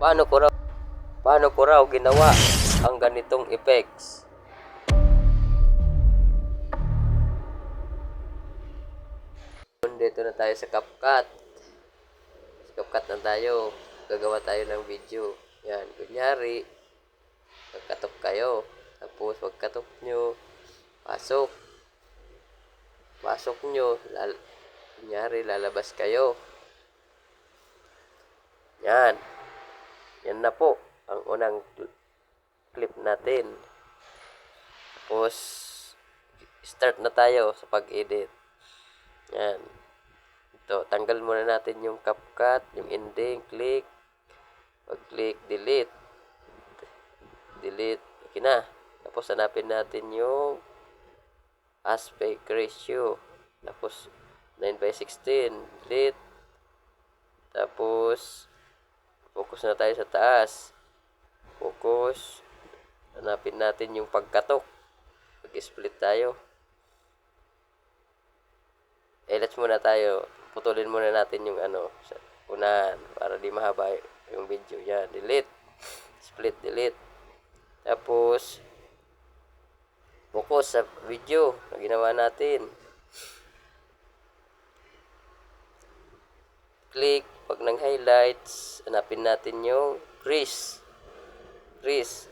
Paano ko raw, paano ko raw ginawa ang ganitong effects? Dito na tayo sa CapCut. Sa CapCut na tayo. Gagawa tayo ng video. Yan, kunyari, magkatok kayo. Tapos, pagkatok nyo, pasok. Pasok nyo, kunyari, lalabas kayo. Yan. Yan na po ang unang clip natin. Tapos, start na tayo sa pag-edit. Yan. Ito, tanggal muna natin yung CapCut, yung ending, click. Pag-click, delete. Delete. Okay na. Tapos, hanapin natin yung aspect ratio. Tapos, 9:16. Delete. Tapos, focus na tayo sa taas. Focus. Hanapin natin yung pagkatok. Pag-split tayo. Let's muna tayo. Putulin muna natin yung sa unahan para di mahaba yung video. Yan. Delete. Split, delete. Tapos, focus sa video na ginawa natin. Click. Pag nang highlights, hanapin natin yung freeze. Freeze.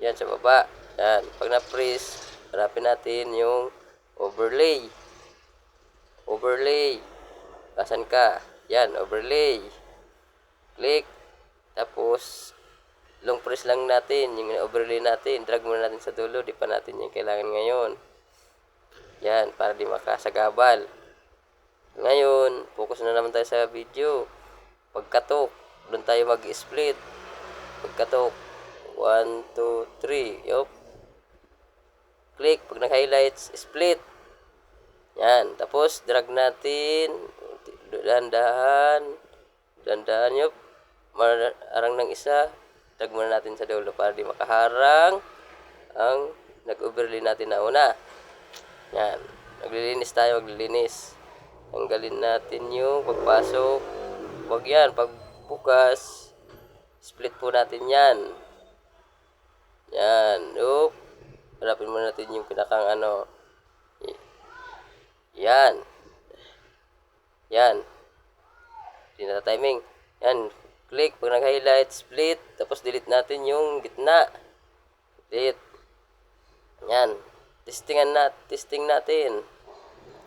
Yan sa baba. Yan. Pag na-freeze, hanapin natin yung overlay. Overlay. Kasan ka? Yan, overlay. Click. Tapos, long press lang natin yung overlay natin. Drag muna natin sa dulo. Di pa natin yung kailangan ngayon. Yan, para di makasagabal. Ngayon, focus na naman tayo sa video. Pagkatok, doon tayo mag-split. Pagkatok, 1, 2, 3. Yup. Click. Pag nag-highlights, split. Yan. Tapos, drag natin. Dandahan. Dandahan. Yup. Marang ng isa. Drag muna natin sa dulo para di makaharang ang nag-overlay natin na una. Yan. Naglilinis tayo. Maglilinis. Tanggalin natin yung pagpasok. Huwag yan. Pagbukas, split po natin yan. Yan. Yup. Hanapin muna natin yung pinakang Yan. Yan. Hindi na timing. Yan. Click. Pag nag-highlight, split. Tapos delete natin yung gitna. Delete. Yan. Testing natin.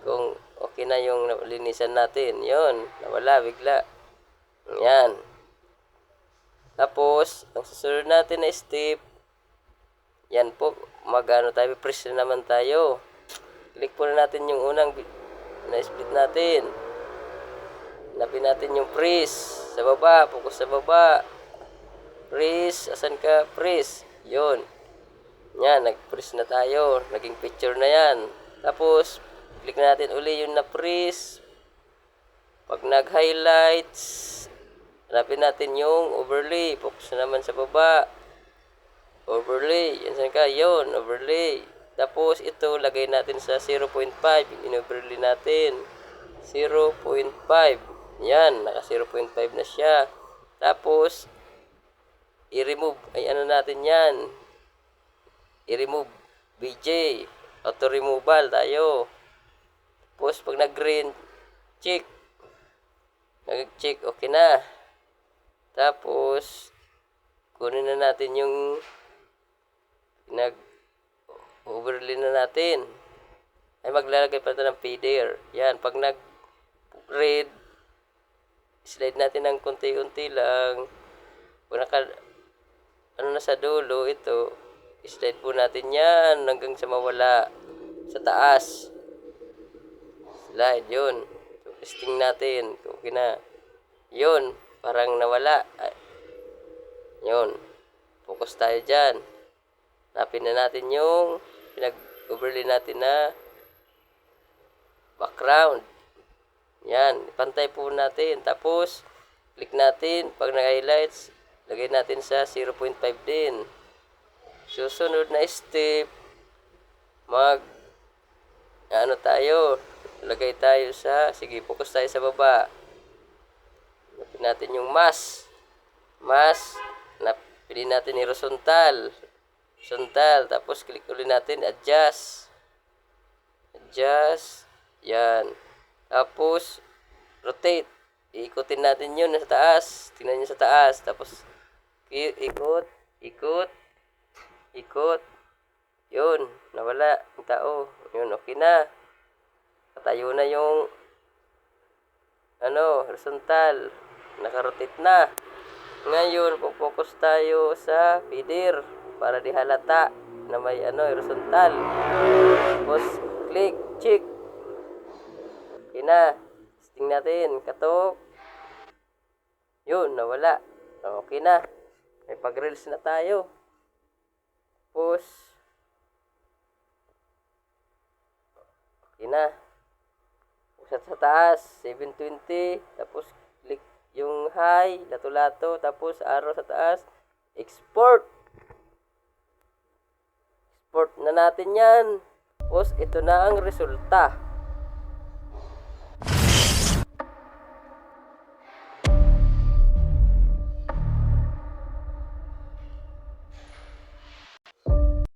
Kung okay na yung linisan natin. Yun. Nawala bigla. Yan. Tapos, ang susunod natin na step. Yan po. Tayo. Press na naman tayo. Click po na natin yung unang na-split natin. Hanapin natin yung freeze. Sa baba. Focus sa baba. Freeze. Asan ka? Freeze. Yun. Yan. Nag-freeze na tayo. Naging picture na yan. Tapos, click natin uli yung na-freeze. Pag nag-highlights, hanapin natin yung overlay. Focus na naman sa baba. Overlay. Yan saan ka? Yun. Overlay. Tapos, ito, lagay natin sa 0.5. In-overlay natin. 0.5. Yan. Naka 0.5 na siya. Tapos, i-remove. Natin yan. I-remove. BJ. Auto-removal tayo. Tapos, pag nag-green, check. Nag-check. Okay na. Tapos, kunin na natin yung overlay na natin. Ay maglalagay pa ito ng fader. Yan, pag nag-red, slide natin ng konti-unti lang. Pag na sa dulo, ito, slide po natin yan hanggang sa mawala sa taas. Slide, yun. So, testing natin. Okay na. Yun, parang nawala. Yun. Focus tayo dyan. Hanapin na natin yung pinag-overlay natin na background. Yan. Pantay po natin. Tapos, click natin. Pag nag-highlights, lagay natin sa 0.5 din. Susunod na step, tayo. Lagay tayo sige, focus tayo sa baba. Hanapin natin yung mask. mas pili natin horizontal. Horizontal. Tapos click ulit natin adjust. Adjust. Yan. Tapos rotate. Iikutin natin yun sa taas. Tingnan nyo sa taas. Tapos ikot. Ikot. Ikot. Yun. Nawala yung tao. Yun. Okay na. Patayo na yung horizontal. Nakarotate na. Ngayon, focus tayo sa feeder para di halata na may horizontal. Tapos, click, check. Okay na. Testing natin. Katok. Yun, nawala. Okay na. May pag-reels na tayo. Tapos, okay na. Pusat sa taas, 720. Tapos, click yung high, lato-lato, tapos arrow sa taas, export. Export na natin yan. Tapos ito na ang resulta.